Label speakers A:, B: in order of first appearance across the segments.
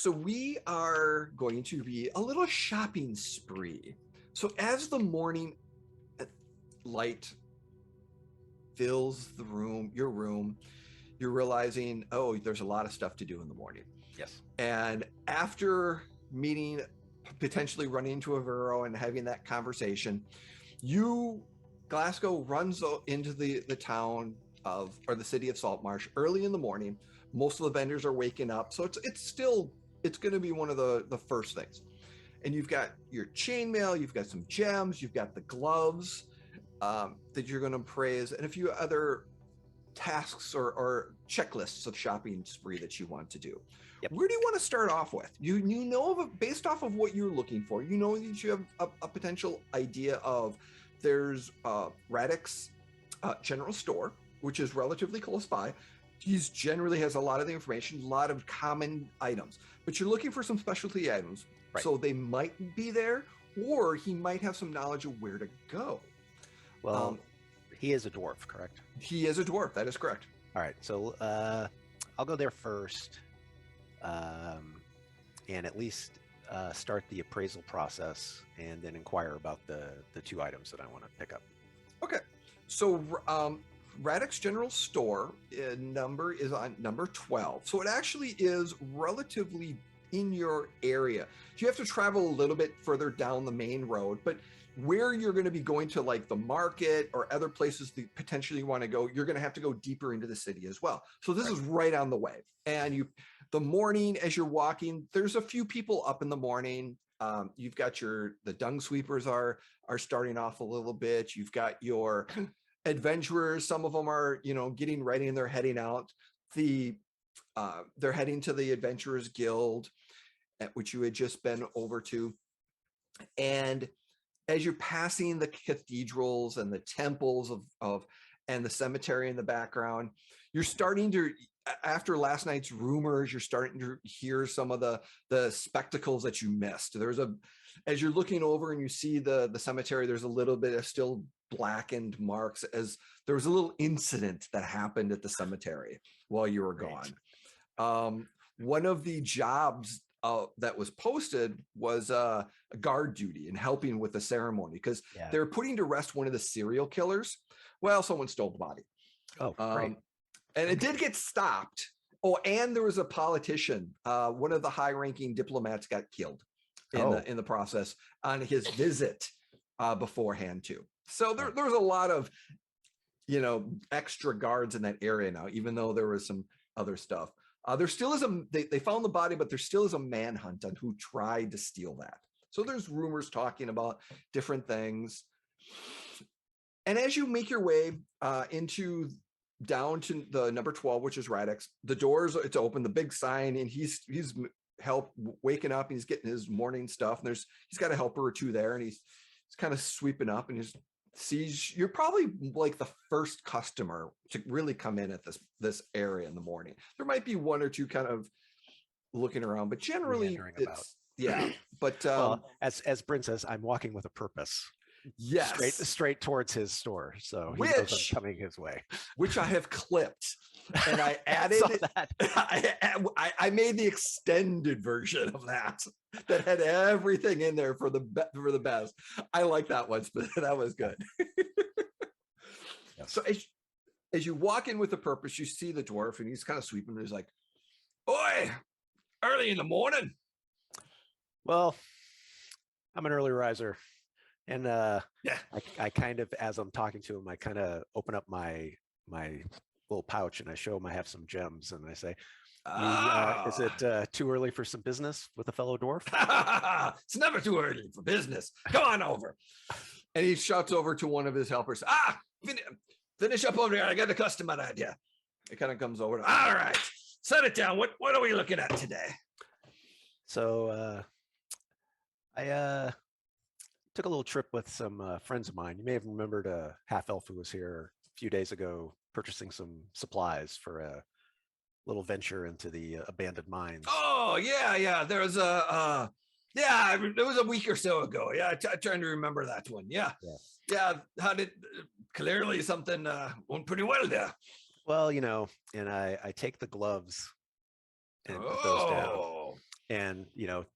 A: So we are going to be a little shopping spree. So as the morning light fills the room, your room, you're realizing, oh, there's a lot of stuff to do in the morning.
B: Yes.
A: And after meeting, potentially running into a Vero and having that conversation, Glasgow runs into the town or the city of Saltmarsh early in the morning. Most of the vendors are waking up, so it's going to be one of the first things. And you've got your chainmail, you've got some gems, you've got the gloves that you're going to praise, and a few other tasks or checklists of shopping spree that you want to do.
B: Yep.
A: Where do you want to start off with? You know, based off of what you're looking for, you know that you have a potential idea of there's Radix General Store, which is relatively close by. He's generally has a lot of the information, a lot of common items, but you're looking for some specialty items.
B: Right.
A: So they might be there, or he might have some knowledge of where to go.
B: Well, he is a dwarf, correct?
A: He is a dwarf. That is correct.
B: All right. So I'll go there first, and at least start the appraisal process, and then inquire about the two items that I want to pick up.
A: Okay. So Radix General Store number is on number 12. So it actually is relatively in your area. You have to travel a little bit further down the main road, but where you're going to be going to, like the market or other places that potentially you want to go, you're going to have to go deeper into the city as well. So this is right on the way. And the morning as you're walking, there's a few people up in the morning. You've got the dung sweepers are starting off a little bit. You've got your adventurers. Some of them are, getting ready and they're heading out. They're heading to the Adventurers Guild, at which you had just been over to. And as you're passing the cathedrals and the temples and the cemetery in the background, you're starting to, after last night's rumors, you're starting to hear some of the spectacles that you missed. As you're looking over and you see the cemetery, there's a little bit of still blackened marks, as there was a little incident that happened at the cemetery while you were gone. One of the jobs that was posted was a guard duty and helping with the ceremony, because they're putting to rest one of the serial killers. Well, someone stole the body.
B: Oh, right.
A: And it did get stopped. Oh, and there was a politician. One of the high-ranking diplomats got killed in the process on his visit beforehand too. So there's a lot of extra guards in that area now, even though there was some other stuff. There still is they found the body, but there still is a manhunt on who tried to steal that. So there's rumors talking about different things. And as you make your way down to the number 12, which is Radix, the doors, it's open, the big sign, and he's waking up and he's getting his morning stuff. And he's got a helper or two there, and he's kind of sweeping up, and sees you're probably like the first customer to really come in at this area in the morning. There might be one or two kind of looking around, but generally it's but
B: well, as Bryn says, I'm walking with a purpose.
A: Yes,
B: straight towards his store, so he knows I'm coming his way,
A: which I have clipped, and I added I made the extended version of that had everything in there for the best. I like that one, but that was good. Yes. So as you walk in with a purpose, you see the dwarf, and he's kind of sweeping. He's like, "Oi, early in the morning."
B: Well, I'm an early riser. And I kind of, as I'm talking to him, I kind of open up my little pouch and I show him I have some gems, and I say, is it too early for some business with a fellow dwarf?
A: It's never too early for business. Come on over. And he shouts over to one of his helpers. Finish up over there. I got a customer idea. It kind of comes over. All right, set it down. What are we looking at today?
B: So I took a little trip with some friends of mine. You may have remembered a half elf who was here a few days ago purchasing some supplies for a little venture into the abandoned mines.
A: Oh, yeah. There was it was a week or so ago. Yeah, I'm trying to remember that one. Yeah. How did clearly something went pretty well there?
B: Well, and I take the gloves and put those down. and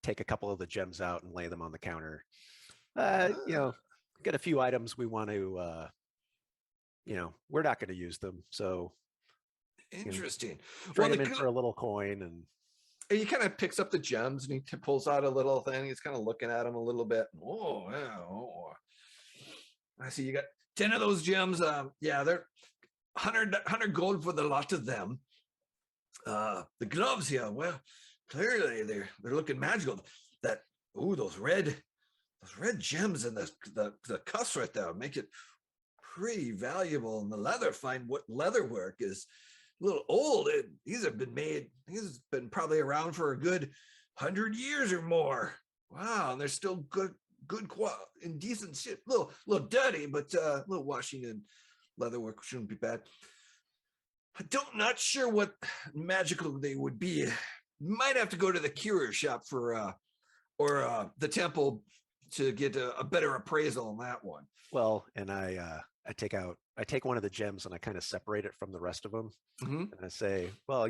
B: take a couple of the gems out and lay them on the counter.
A: Ah,
B: Get a few items we want to. We're not going to use them, so
A: interesting. Well,
B: trade them in for a little coin, and
A: he kind of picks up the gems and he pulls out a little thing. He's kind of looking at them a little bit. Oh, yeah. Oh. I see you got 10 of those gems. Yeah, they're 100 gold for the lot of them. The gloves here, well, clearly they're looking magical. Those red gems and the cuffs right there make it pretty valuable. And the leather, find what leather work is a little old. These have been made. These have been probably around for a good 100 years or more. Wow, and they're still good and decent shit. Little dirty, but a little washing and leather work shouldn't be bad. Not sure what magical they would be. Might have to go to the curio shop or the temple to get a better appraisal on that one.
B: Well, and I take one of the gems and I kind of separate it from the rest of them, and I say, well,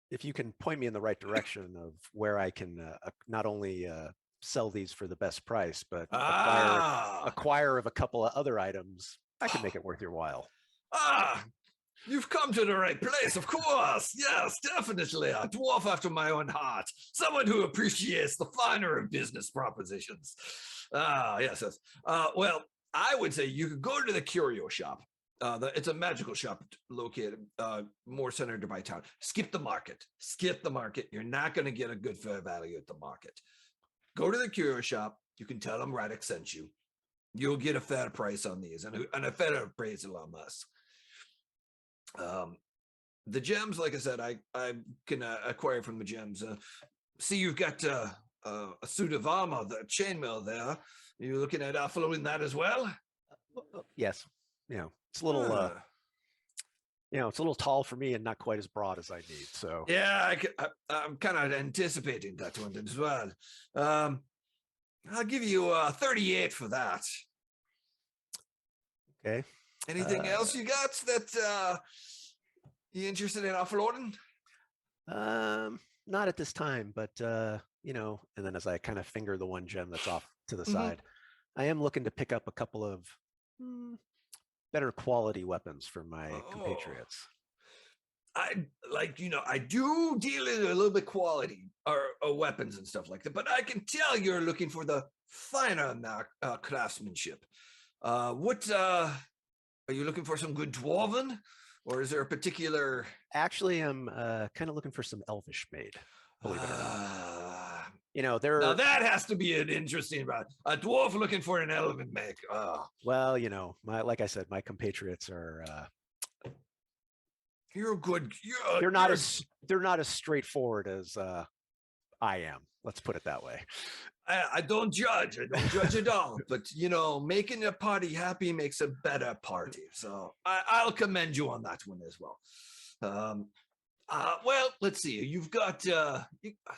B: if you can point me in the right direction of where I can not only sell these for the best price, but acquire of a couple of other items, I can make it worth your while.
A: You've come to the right place, of course. Yes, definitely. A dwarf after my own heart. Someone who appreciates the finer of business propositions. Yes. Well, I would say you could go to the curio shop. It's a magical shop located more centered by town. Skip the market. You're not going to get a good fair value at the market. Go to the curio shop. You can tell them Radix sent you. You'll get a fair price on these and a fair appraisal on us. The gems, like I said, I can acquire from the gems. See, you've got a suit of armor, the chainmail there. Are you looking at following that as well?
B: Yes. It's a little, it's a little tall for me and not quite as broad as I need. So
A: yeah, I'm kind of anticipating that one as well. I'll give you 38 for that.
B: Okay.
A: Anything else you got that you interested in offloading?
B: Not at this time, but and then as I kind of finger the one gem that's off to the side, I am looking to pick up a couple of better quality weapons for my compatriots.
A: I do deal in a little bit quality or weapons and stuff like that, but I can tell you're looking for the finer craftsmanship. What are you looking for? Some good dwarven, or is there a particular?
B: Actually, I'm kind of looking for some elvish made. Believe it or not.
A: Now that has to be an interesting about a dwarf looking for an elven make.
B: Well, like I said, my compatriots are.
A: You're good.
B: They're not as straightforward as I am. Let's put it that way.
A: I don't judge. I don't judge at all. But making a party happy makes a better party. So I'll commend you on that one as well. Well, let's see. You've got. I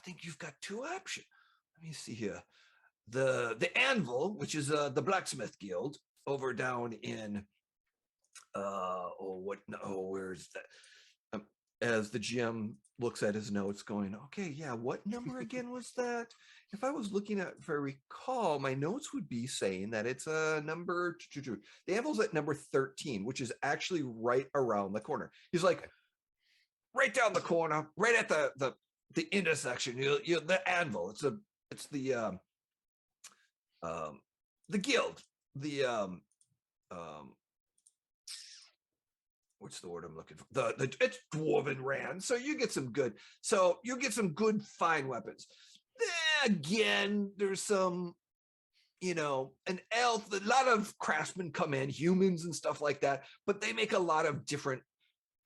A: think you've got two options. Let me see here. The Anvil, which is the blacksmith guild over down in. Where is that? As the GM looks at his notes, going, okay, yeah, what number again was that? If I was looking at, if I recall, my notes would be saying that it's a number. The Anvil's at number 13, which is actually right around the corner. He's like, right down the corner, right at the intersection. The Anvil. It's the guild. What's the word I'm looking for? It's dwarven rand, so you get some good. So you get some good fine weapons. Again, there's some, an elf. A lot of craftsmen come in, humans and stuff like that, but they make a lot of different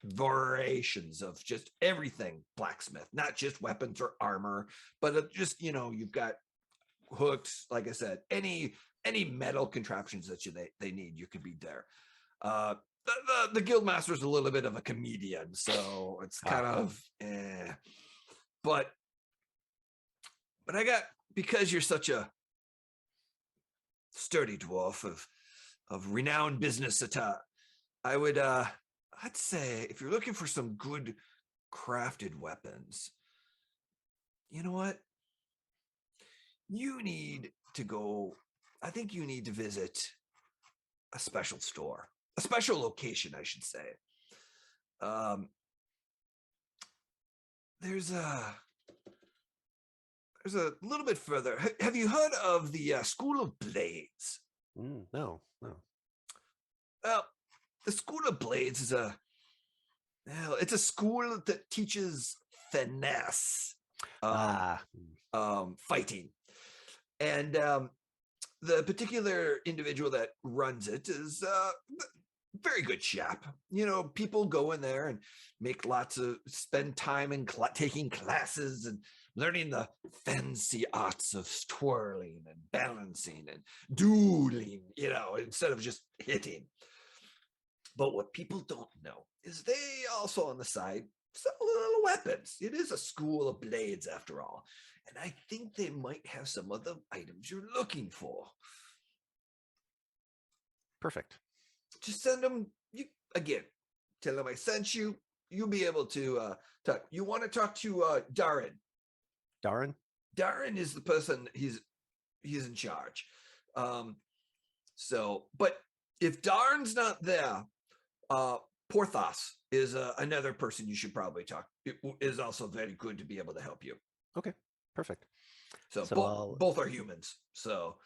A: variations of just everything blacksmith, not just weapons or armor, but just you've got hooks. Like I said, any metal contraptions that they need, you could be there. The guildmaster is a little bit of a comedian, so it's kind of but I got, because you're such a sturdy dwarf of renowned business I would I'd say if you're looking for some good crafted weapons, you know what? You need to go. I think you need to visit a special store, a special location, I should say. Um, there's a little bit further. Have you heard of the School of Blades?
B: No, no.
A: Well, the School of Blades is it's a school that teaches finesse,
B: Ah,
A: fighting, and the particular individual that runs it is very good chap. You know, people go in there and spend time in taking classes and learning the fancy arts of twirling and balancing and dueling, you know, instead of just hitting. But what people don't know is they also on the side sell little weapons. It is a school of blades after all. And I think they might have some of the items you're looking for.
B: perfect.
A: Just send them, again, tell them I sent you. You'll be able to talk. You want to talk to Darren.
B: Darren?
A: Darren is the person, he's in charge. But if Darren's not there, Porthos is another person you should probably talk. It is also very good to be able to help you.
B: Okay, perfect.
A: So, both are humans, so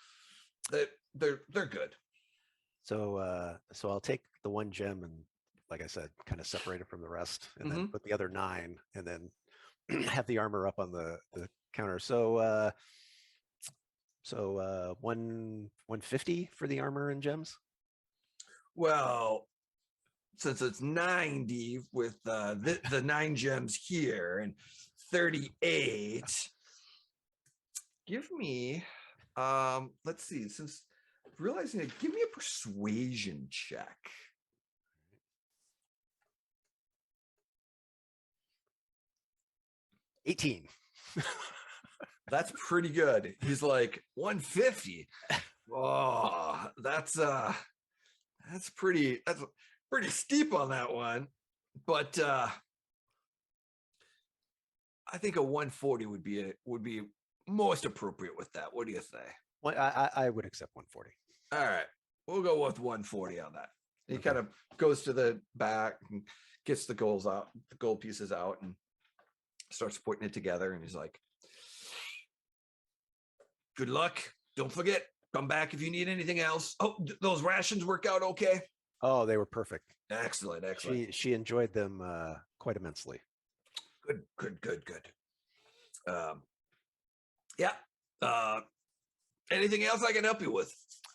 A: they're good.
B: So I'll take the one gem and, like I said, kind of separate it from the rest, and then put the other 9, and then have the armor up on the counter. So 150 for the armor and gems.
A: Well, since it's 90 with the 9 gems here and 38, give me let's see, since realizing it, give me a persuasion check.
B: 18.
A: That's pretty good. He's like 150. Oh, that's pretty steep on that one. But I think a 140 would be most appropriate with that. What do you say?
B: Well, I would accept 140.
A: All right, we'll go with 140 on that. He kind of goes to the back and gets the gold pieces out, and starts putting it together. And he's like, "Good luck. Don't forget, come back if you need anything else. Oh, those rations work out okay?"
B: Oh, they were perfect.
A: Excellent.
B: She enjoyed them quite immensely.
A: Good. Yeah. Anything else I can help you with?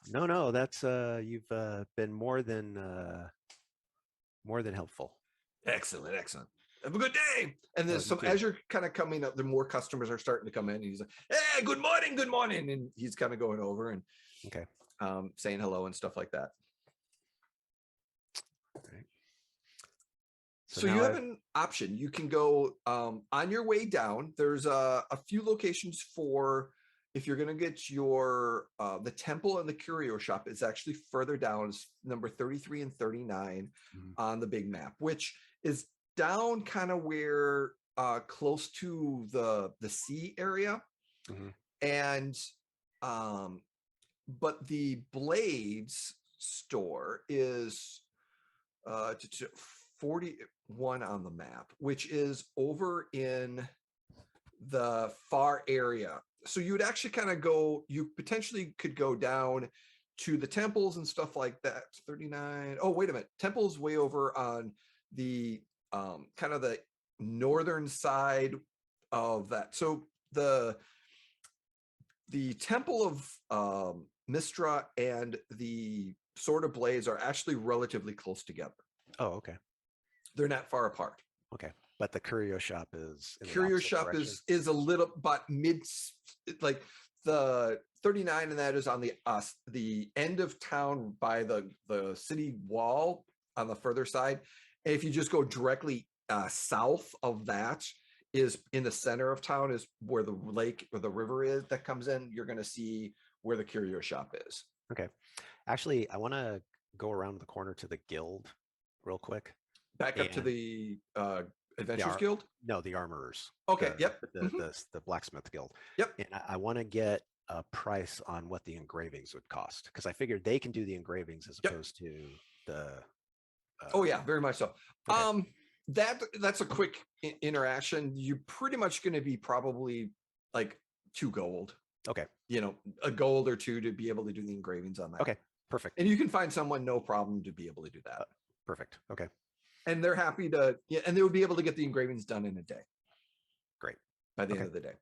B: No, that's you've been more than helpful.
A: Excellent. Have a good day. And there's as you're kind of coming up, the more customers are starting to come in. And he's like, "Hey, good morning." And he's kind of going over and saying hello and stuff like that.
B: Right.
A: So you have an option. You can go on your way down. There's a few locations for if you're going to get your the temple and the curio shop. Is actually further down. It's number 33 and 39 on the big map, which is down kind of where close to the sea area. And but the Blades store is 41 on the map, which is over in the far area. So you would actually kind of you potentially could go down to the temples and stuff like that. 39. Oh, wait a minute. Temple's way over on the kind of the northern side of that. So the temple of Mistra and the Sword of Blades are actually relatively close together.
B: Oh, okay.
A: They're not far apart.
B: Okay, but the curio shop is
A: is a little but mid, like the 39, and that is on the end of town by the city wall on the further side. And if you just go directly south of that, is in the center of town, is where the lake or the river is that comes in. You're going to see where the curio shop is.
B: Okay, actually, I want to go around the corner to the guild real quick.
A: Back up to the Adventurers Guild?
B: No, the armorers.
A: Okay, yep.
B: The blacksmith guild.
A: Yep.
B: And I want to get a price on what the engravings would cost, because I figured they can do the engravings as opposed to the.
A: Oh yeah, very much so.
B: Okay.
A: That's a quick interaction. You're pretty much going to be probably like 2 gold.
B: Okay.
A: A gold or 2 to be able to do the engravings on that.
B: Okay. Perfect.
A: And you can find someone no problem to be able to do that.
B: Perfect. Okay.
A: And they're happy to, and they would be able to get the engravings done in a day.
B: Great.
A: By the end of the day,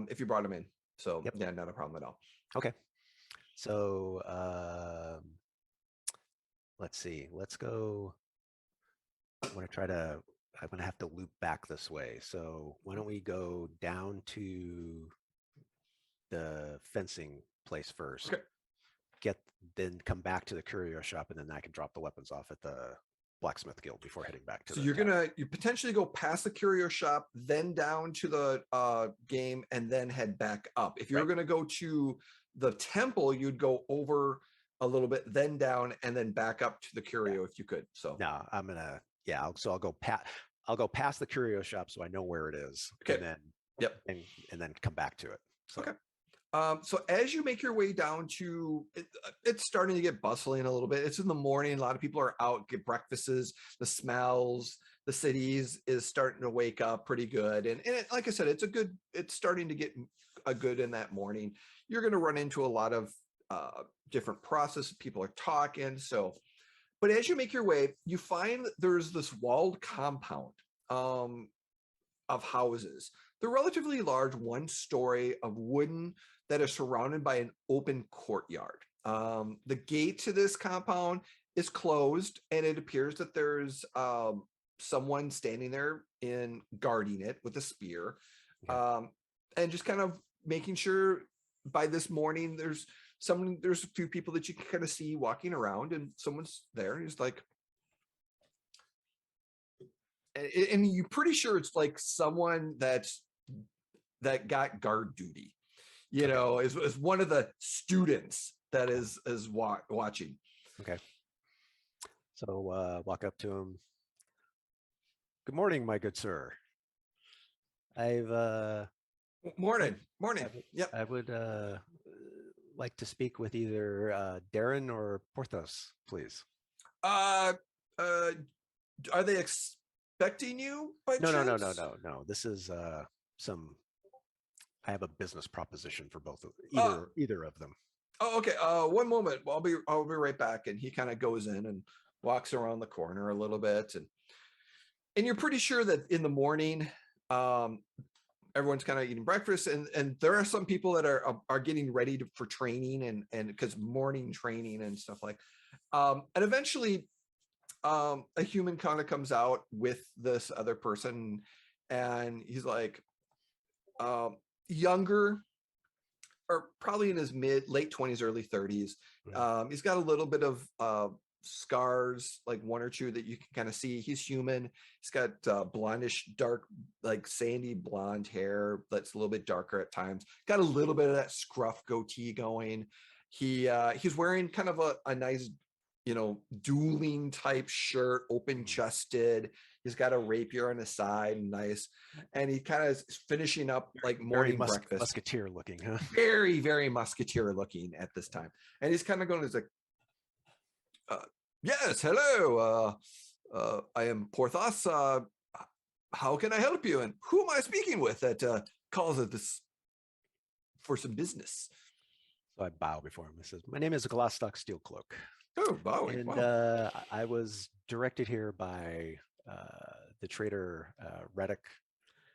A: if you brought them in. So yeah, not a problem at all.
B: Okay. So let's see. Let's go. I'm going to have to loop back this way. So why don't we go down to the fencing place first?
A: Okay.
B: Then come back to the curio shop, and then I can drop the weapons off at the blacksmith guild before heading back to.
A: So you potentially go past the curio shop, then down to the game, and then head back up. If you're going to go to the temple, you'd go over a little bit, then down, and then back up to the curio if you could. So
B: no, I'm gonna I'll go past the curio shop so I know where it is.
A: Okay.
B: And then and then come back to it. So.
A: Okay. So as you make your way down to it's starting to get bustling a little bit. It's in the morning. A lot of people are out, get breakfasts, the smells, the cities is starting to wake up pretty good. And like I said, it's starting to get a good in that morning. You're going to run into a lot of different processes. People are talking. But as you make your way, you find there's this walled compound of houses. They're relatively large, 1-story of wooden that is surrounded by an open courtyard. The gate to this compound is closed, and it appears that there's someone standing there guarding it with a spear, and just kind of making sure. By this morning, there's a few people that you can kind of see walking around, and someone's there. He's like, and you're pretty sure it's like someone that got guard duty, is one of the students that is watching.
B: Okay. So walk up to him. Good morning, my good sir.
A: Morning. Yep.
B: I would like to speak with either Darren or Porthos, please.
A: Are they expecting you by chance?
B: No. This is I have a business proposition for both of either of them.
A: Oh, okay. One moment. I'll be right back. And he kind of goes in and walks around the corner a little bit, and you're pretty sure that in the morning, everyone's kind of eating breakfast, and there are some people that are getting ready for training and because morning training and stuff like, and eventually, a human kind of comes out with this other person, and he's like, younger, or probably in his late 20s, early 30s. He's got a little bit of scars, like 1 or 2 that you can kind of see. He's human. He's got blondish, dark, like sandy blonde hair that's a little bit darker at times. Got a little bit of that scruff goatee going. He's wearing kind of a nice, dueling type shirt, open chested. He's got a rapier on his side, nice, and he kind of is finishing up like morning breakfast.
B: Musketeer looking, huh?
A: Very, very musketeer looking at this time, and he's kind of going, he's like, yes, hello. I am Porthos. How can I help you? And who am I speaking with that calls it this for some business?
B: So I bow before him. He says, my name is Glastoc Steelcloak.
A: Oh, bowing.
B: And
A: wow.
B: I was directed here by the trader Reddick.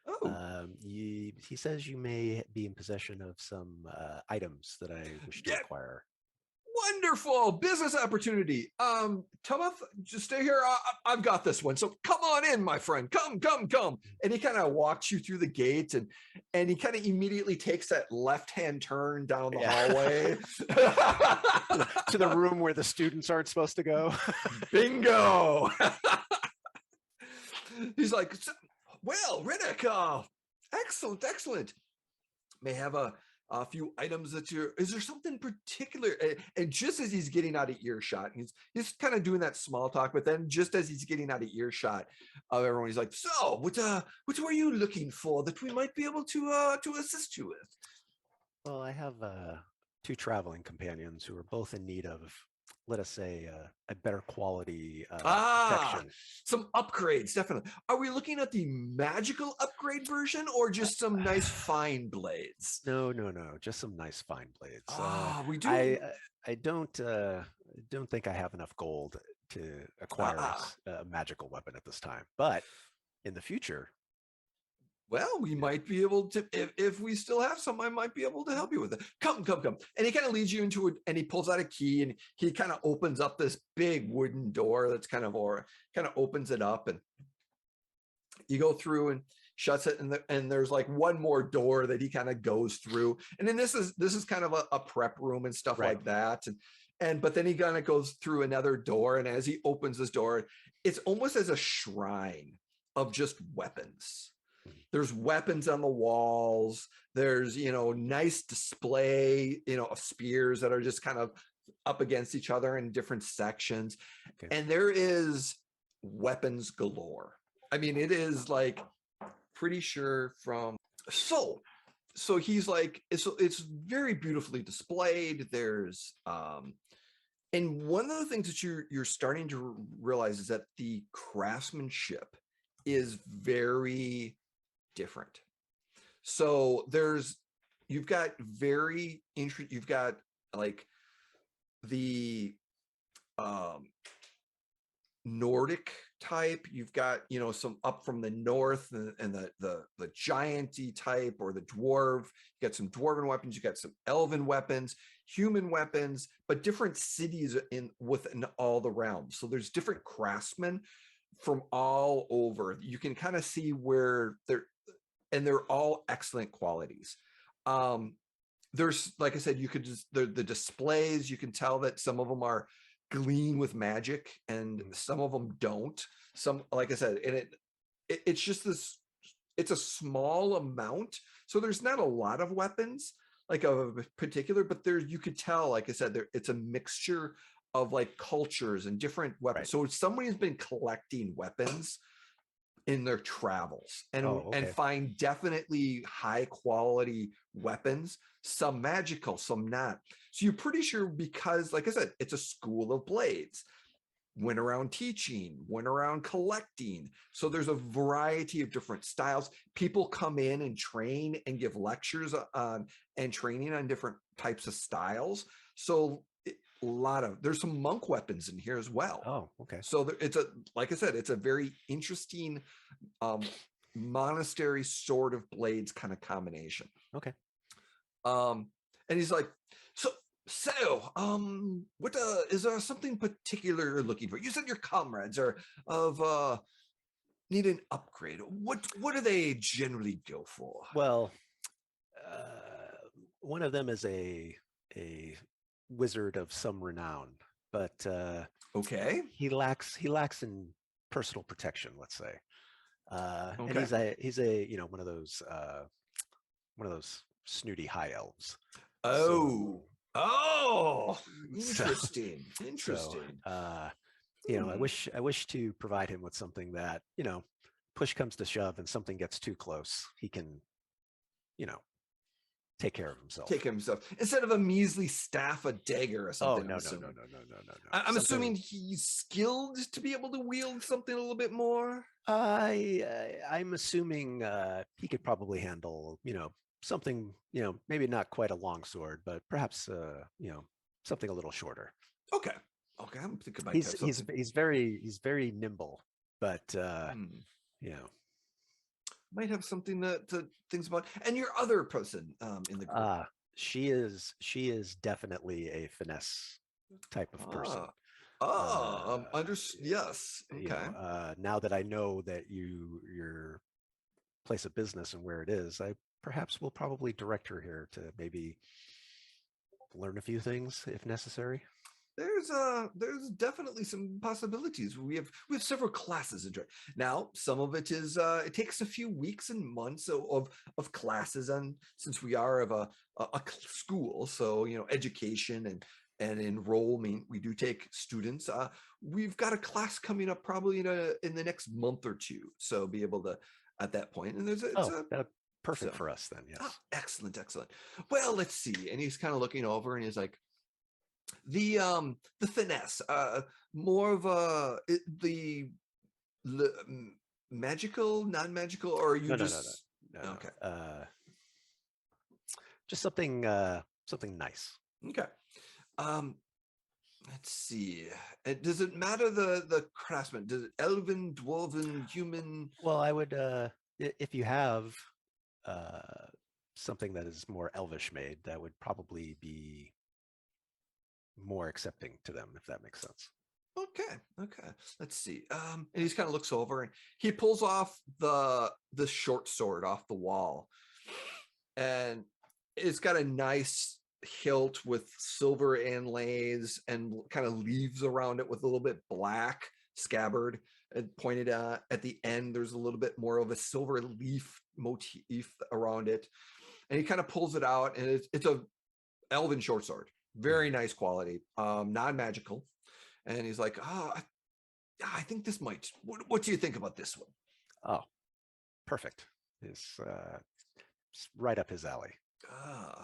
A: Oh.
B: He says you may be in possession of some items that I wish to acquire.
A: Wonderful business opportunity. Tomoth, just stay here. I've got this one. So come on in, my friend. Come. And he kind of walks you through the gate, and he kind of immediately takes that left-hand turn down the hallway
B: to the room where the students aren't supposed to go.
A: Bingo. He's like, well, Riddick, excellent. May have a a few items that you're, is there something particular? And just as he's getting out of earshot, he's kind of doing that small talk, but then just as he's getting out of earshot of everyone, he's like, so what were you looking for that we might be able to assist you with?
B: Well, I have two traveling companions who are both in need of, let us say, a better quality
A: Ah,
B: protection.
A: some upgrades, definitely. Are we looking at the magical upgrade version or just some nice fine blades?
B: No, no, no, just some nice fine blades.
A: Ah, we do.
B: I don't think I have enough gold to acquire
A: Ah,
B: a magical weapon at this time, but in the future,
A: well, we
B: yeah,
A: might be able to, if we still have some, I might be able to help you with it. Come, come, come. And he kind of leads you into it, and he pulls out a key, and he kind of opens up this big wooden door that's kind of, or kind of opens it up, and you go through and shuts it, and there's like one more door that he kind of goes through, and then this is kind of a prep room and stuff
B: right.
A: like that, and but then he kind of goes through another door, and as he opens this door, it's almost as a shrine of just weapons.
B: Mhm.
A: There's weapons on the walls. There's, nice display, of spears that are just kind of up against each other in different sections.
B: Okay.
A: And there is weapons galore. I mean, it is like pretty sure from so he's like, it's very beautifully displayed. There's and one of the things that you're starting to realize is that the craftsmanship is very different. So you've got you've got like the um Nordic type. You've got, some up from the north, and the gianty type, or the dwarf. You got some dwarven weapons, you got some elven weapons, human weapons, but different cities within all the realms. So there's different craftsmen from all over. You can kind of see where they're all excellent qualities. Um, there's, like I said, you could just the displays, you can tell that some of them are gleam with magic and some of them don't. Some, like I said, and it's just this, it's a small amount, so there's not a lot of weapons like of a particular, but there you could tell, like I said, it's a mixture of like cultures and different weapons.
B: Right.
A: So somebody has been collecting weapons in their travels,
B: Oh,
A: and
B: okay.
A: find definitely high quality weapons, some magical, some not. So you're pretty sure, because like I said, it's a school of blades, went around teaching, went around collecting. So there's a variety of different styles. People come in and train and give lectures on and training on different types of styles. So there's some monk weapons in here as well.
B: Oh, okay.
A: So it's like I said, it's a very interesting um, monastery sword of blades kind of combination.
B: Okay.
A: And he's like, what is there something particular you're looking for? You said your comrades are of need an upgrade. What do they generally go for?
B: Well, one of them is a wizard of some renown, but
A: Okay.
B: he lacks in personal protection, let's say. And
A: Okay.
B: he's a one of those snooty high elves.
A: Oh.
B: So
A: Oh,
B: so
A: interesting.
B: so
A: Interesting.
B: I wish to provide him with something that, push comes to shove and something gets too close, he can, you know, take care of himself.
A: Take himself instead of a measly staff, a dagger or
B: Oh,
A: something. I'm
B: no, no, no,
A: assuming.
B: no, no, no, no, no.
A: I'm
B: Something
A: assuming he's skilled to be able to wield something a little bit more.
B: I'm assuming he could probably handle, something, maybe not quite a long sword, but perhaps something a little shorter.
A: Okay. Okay. I'm thinking I might
B: He's
A: have
B: he's
A: something.
B: he's very nimble, but
A: Hmm.
B: you know,
A: Might have something to things about. And your other person in the group.
B: she is definitely a finesse type of person.
A: Ah.
B: Uh,
A: Yes. Okay.
B: Now that I know that your place of business and where it is, I perhaps will probably direct her here to maybe learn a few things if necessary.
A: there's definitely some possibilities. We have several classes in now. Some of it is it takes a few weeks and months of classes, and since we are of a school, so education and enrollment, we do take students. We've got a class coming up probably in the next month or two, so be able to at that point. And
B: perfect for us then. Yes.
A: Excellent. Well, let's see. And he's kind of looking over, and he's like, the finesse, more of the magical, non-magical, or are you
B: no.
A: Okay.
B: Just something nice.
A: Okay. Let's see. Does it matter the craftsman? Does it elven, dwarven, human?
B: Well, I would if you have something that is more elvish made, that would probably be more accepting to them, if that makes sense.
A: Okay. Let's see. And he kind of looks over and he pulls off the short sword off the wall, and it's got a nice hilt with silver inlays and kind of leaves around it with a little bit black scabbard, and pointed at the end there's a little bit more of a silver leaf motif around it, and he kind of pulls it out, and it's a elven short sword, very nice quality, non-magical, and he's like, I think this might, what do you think about this one?
B: Oh, perfect. It's right up his alley.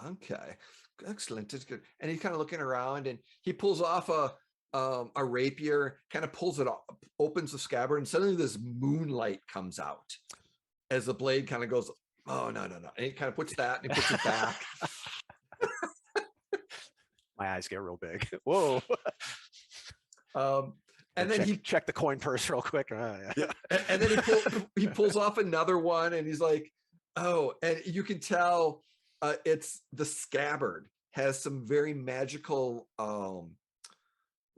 A: Okay, excellent. It's good. And he's kind of looking around, and he pulls off a rapier, kind of pulls it off, opens the scabbard, and suddenly this moonlight comes out as the blade kind of goes, oh no. And he kind of puts that and he puts it back.
B: My eyes get real big. Whoa.
A: And then he
B: checked the coin purse real quick.
A: Yeah. And then he pulls off another one, and he's like, oh, and you can tell it's the scabbard has some very magical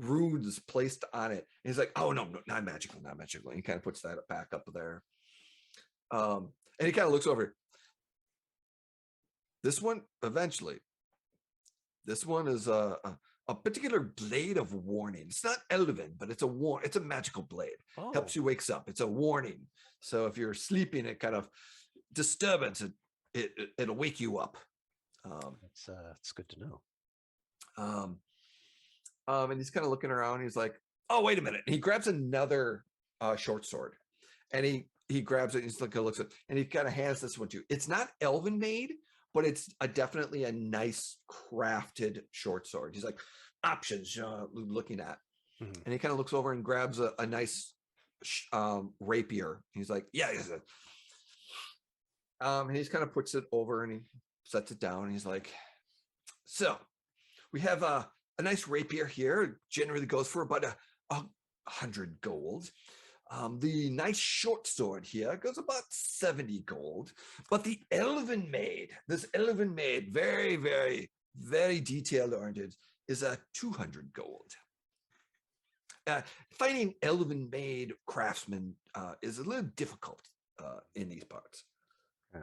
A: runes placed on it. And he's like, oh no, not magical. And he kind of puts that back up there. And he kind of looks over. This one, eventually, this one is a particular blade of warning. It's not elven, but it's a magical blade.
B: Oh.
A: Helps you wakes up. It's a warning. So if you're sleeping, it kind of disturbance, it'll wake you up.
B: It's good to know.
A: And he's kind of looking around. He's like, oh, wait a minute. And he grabs another short sword, and he grabs it. And he's like, looks at, and he kind of hands this one to you. It's not elven made, but it's definitely a nice crafted short sword. He's like, options, looking at. Mm-hmm. And he kind of looks over and grabs a nice rapier. He's like, yeah. And he kind of puts it over, and he sets it down. And he's like, so we have a nice rapier here. It generally goes for about 100 gold. The nice short sword here goes about 70 gold. But the elven made, very, very, very detailed oriented, is 200 gold. Finding elven made craftsmen is a little difficult in these parts.
B: Yeah.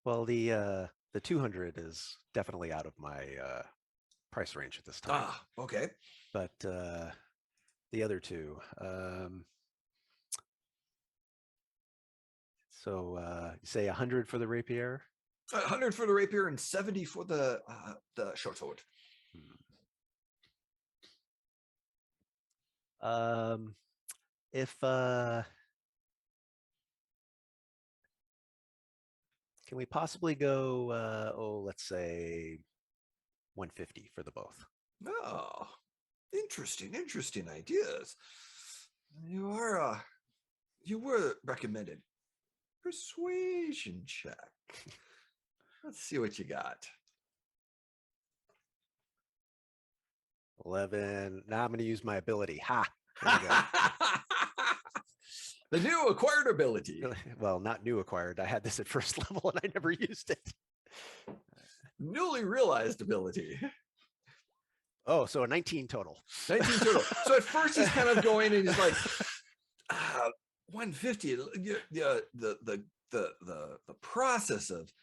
B: Well, the 200 is definitely out of my price range at this time.
A: Okay.
B: But the other two, so you say 100 for the rapier?
A: 100 for the rapier and 70 for the short sword.
B: If can we possibly go let's say 150 for the both?
A: Oh, interesting ideas. You were recommended. Persuasion check. Let's see what you got.
B: 11. Now I'm going to use my ability. Ha! There we go.
A: The new acquired ability.
B: Well, not new acquired. I had this at first level and I never used it.
A: Newly realized ability.
B: Oh, so a 19 total.
A: 19 total. So at first he's kind of going and he's like, 150. The process of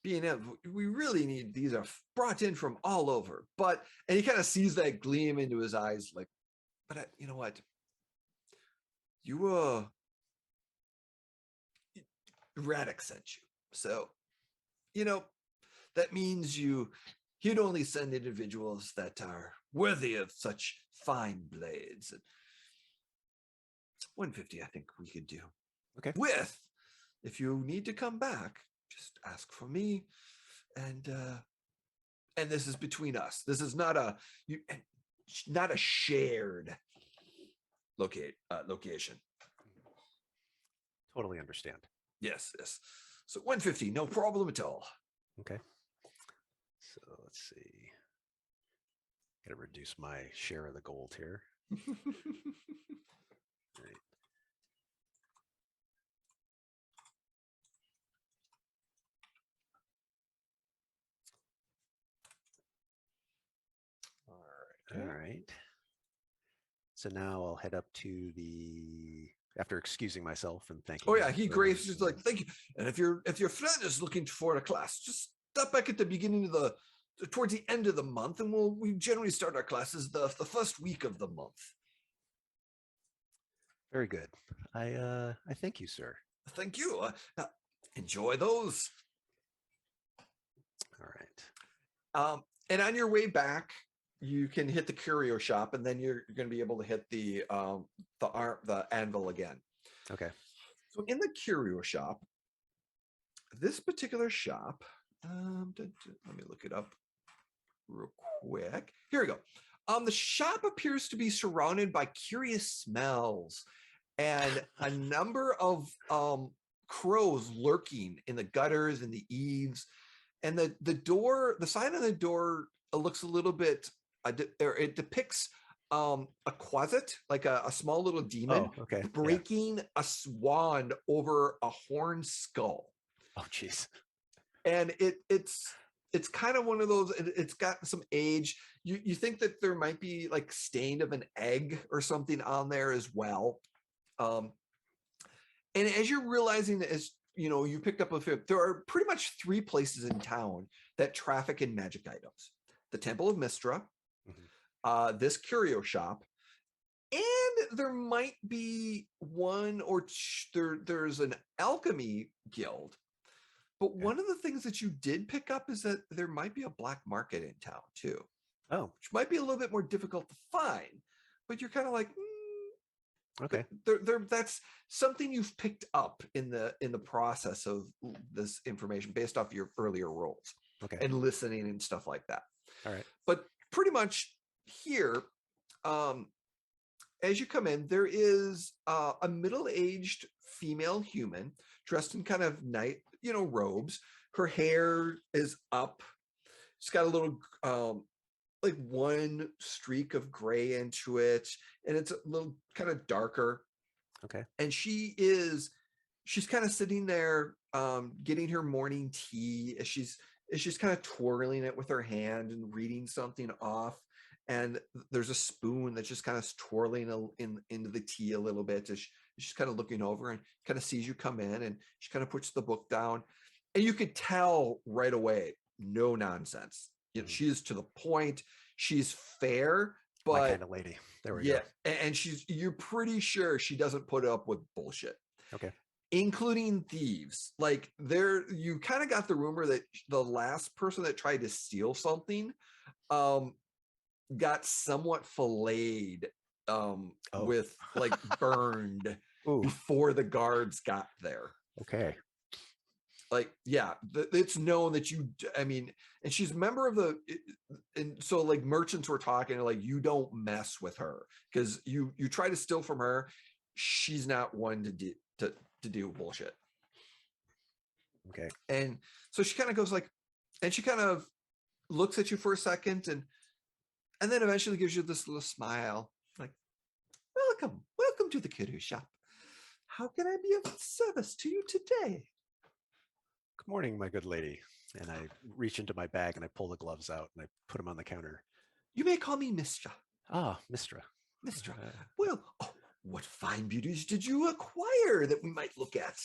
A: B&M, we really need, these are brought in from all over. And he kind of sees that gleam into his eyes, like, but you know what? You, Radix sent you. So, you know, that means he'd only send individuals that are worthy of such fine blades. 150, I think we could do.
B: Okay.
A: If you need to come back, just ask for me. And this is between us. This is not a shared location.
B: Totally understand.
A: Yes. So 150, no problem at all.
B: Okay. So let's see. Got to reduce my share of the gold here. Right. All right. So now I'll head up to after excusing myself and thanking.
A: Oh yeah, he graciously like, thank you. And if your friend is looking for a class, just stop back at the beginning of towards the end of the month, and we generally start our classes the first week of the month.
B: Very good. I thank you, sir.
A: Thank you. Enjoy those.
B: All right.
A: And on your way back, you can hit the curio shop, and then you're going to be able to hit the anvil again.
B: Okay.
A: So in the curio shop, this particular shop, let me look it up real quick. Here we go. The shop appears to be surrounded by curious smells and a number of crows lurking in the gutters and the eaves. And the sign on the door looks a little bit, it depicts a quasit, like a small little demon, breaking a wand over a horn skull.
B: Oh, jeez.
A: And it's kind of one of those, it's got some age. You think that there might be like stain of an egg or something on there as well. And as you're realizing, as you know, you picked up there are pretty much 3 places in town that traffic in magic items: the Temple of Mistra, this curio shop, and there might be one or there's an alchemy guild. But one of the things that you did pick up is that there might be a black market in town too.
B: Oh,
A: which might be a little bit more difficult to find, but you're kind of like,
B: okay.
A: That's something you've picked up in the process of this information based off your earlier roles, and listening and stuff like that.
B: All right.
A: But pretty much here, as you come in, there is a middle-aged female human dressed in kind of night, robes. Her hair is up. She's got a little like one streak of gray into it, and it's a little kind of darker.
B: Okay.
A: And she's kind of sitting there getting her morning tea as she's kind of twirling it with her hand and reading something off. And there's a spoon that's just kind of twirling into the tea a little bit. She's kind of looking over and kind of sees you come in, and she kind of puts the book down, and you could tell right away, no nonsense. She is to the point. She's fair, but
B: my kind of lady. There we go.
A: And you're pretty sure she doesn't put up with bullshit.
B: Okay.
A: Including thieves. Like you kind of got the rumor that the last person that tried to steal something got somewhat filleted with like burned before the guards got there.
B: Okay.
A: Like, yeah, it's known that and she's a member of and so like merchants were talking like, you don't mess with her, because you try to steal from her. She's not one to do bullshit.
B: Okay.
A: And so she kind of goes like, and she kind of looks at you for a second, and then eventually gives you this little smile, like, welcome to the curio shop. How can I be of service to you today?
B: Good morning, my good lady. And I reach into my bag and I pull the gloves out and I put them on the counter.
A: You may call me Mistra.
B: Ah, Mistra.
A: Mistra. Well, what fine beauties did you acquire that we might look at?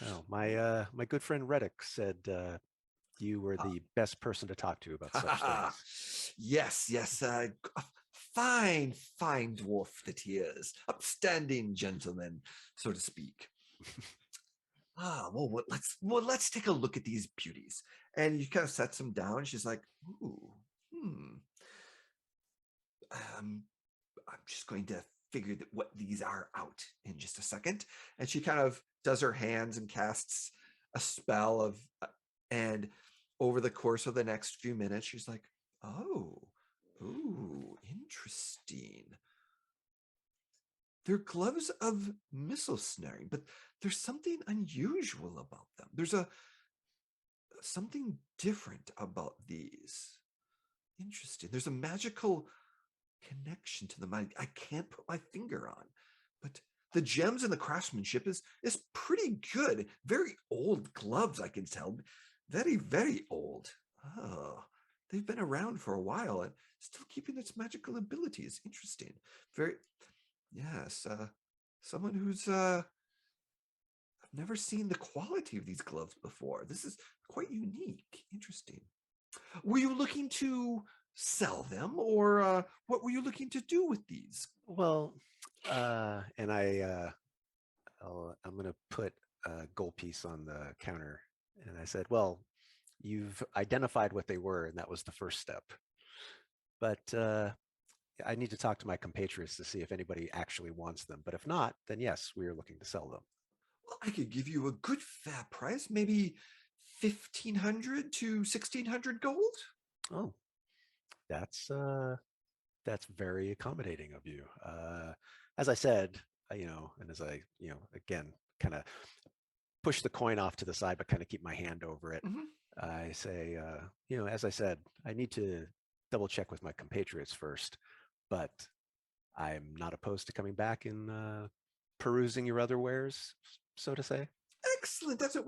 B: Oh, my good friend Reddick said You were
A: Uh,
B: the best person to talk to about such things.
A: yes, yes. Fine, fine dwarf that he is. Upstanding gentleman, so to speak. Let's take a look at these beauties. And you kind of sets them down. She's like, ooh, um, I'm just going to figure what these are out in just a second. And she kind of does her hands and casts a spell of, and over the course of the next few minutes, she's like, oh, ooh, interesting. They're gloves of missile snaring, but there's something unusual about them. There's something different about these. Interesting. There's a magical connection to them I can't put my finger on, but the gems and the craftsmanship is pretty good. Very old gloves, I can tell. Very, very old. Oh, they've been around for a while and still keeping its magical abilities. Interesting. Very, yes. Someone who's I've never seen the quality of these gloves before. This is quite unique. Interesting. Were you looking to sell them, or what were you looking to do with these?
B: Well, and I'm going to put a gold piece on the counter. And I said, well, you've identified what they were, and that was the first step. But I need to talk to my compatriots to see if anybody actually wants them. But if not, then yes, we are looking to sell them.
A: Well, I could give you a good fat price, maybe 1,500 to 1,600 gold.
B: Oh, that's very accommodating of you. As I said, and as I, again, kind of push the coin off to the side, but kind of keep my hand over it.
A: Mm-hmm.
B: I say, as I said, I need to double check with my compatriots first, but I'm not opposed to coming back and perusing your other wares, so to say.
A: Excellent. That's it.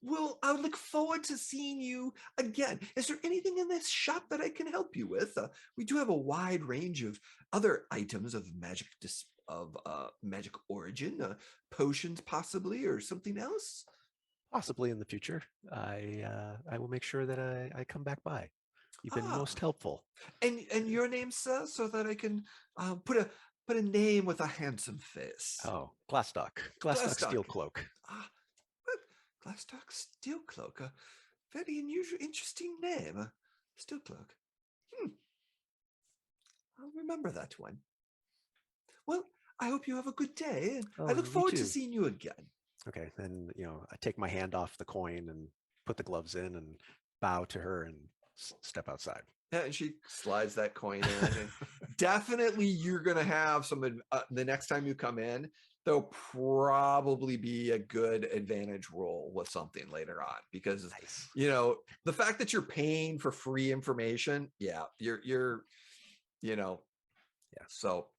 A: Well, I look forward to seeing you again. Is there anything in this shop that I can help you with? We do have a wide range of other items of magic origin, potions possibly, or something else.
B: Possibly in the future, I will make sure that I come back by. You've been
A: Ah,
B: most helpful.
A: and your name, sir, so that I can put a name with a handsome face.
B: Oh, Glastoc
A: Glastock.
B: Steel Cloak.
A: Ah, what? Glastock Steelcloak. A very unusual, interesting name. Steelcloak. Hmm. I'll remember that one. Well, I hope you have a good day, and I
B: Oh,
A: look
B: you
A: forward to
B: too.
A: seeing you again.
B: Okay, then I take my hand off the coin and put the gloves in and bow to her and step outside.
A: Yeah, and she slides that coin in. And definitely, you're going to have some. The next time you come in, there'll probably be a good advantage roll with something later on because
B: Nice.
A: the fact that you're paying for free information. Yeah, you're
B: Yeah.
A: so.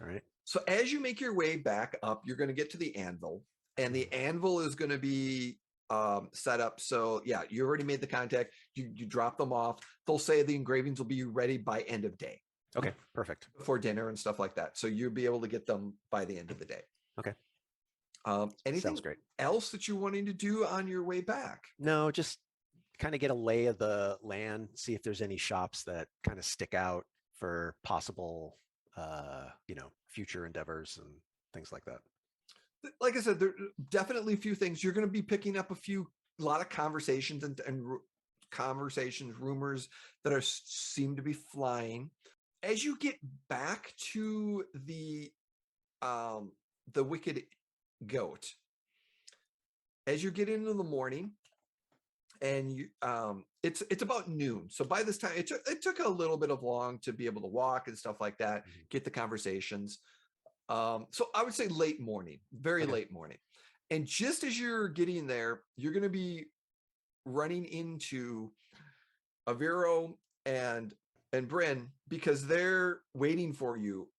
B: All right.
A: So as you make your way back up, you're going to get to the anvil, and the anvil is going to be set up. So yeah, you already made the contact. You drop them off. They'll say the engravings will be ready by end of day.
B: Okay, perfect.
A: Before dinner and stuff like that. So you'll be able to get them by the end of the day.
B: Okay.
A: Anything
B: Sounds great.
A: else that you're wanting to do on your way back?
B: No, just kind of get a lay of the land, see if there's any shops that kind of stick out for possible, future endeavors and things like that.
A: Like I said, there are definitely a few things. You're going to be picking up a lot of conversations and conversations, rumors that seem to be flying. As you get back to the Wicked Goat, as you get into the morning, and it's about noon. So by this time, it took a little bit of long to be able to walk and stuff like that, get the conversations. So I would say late morning, very late morning. And just as you're getting there, you're going to be running into Aviro and Bryn because they're waiting for you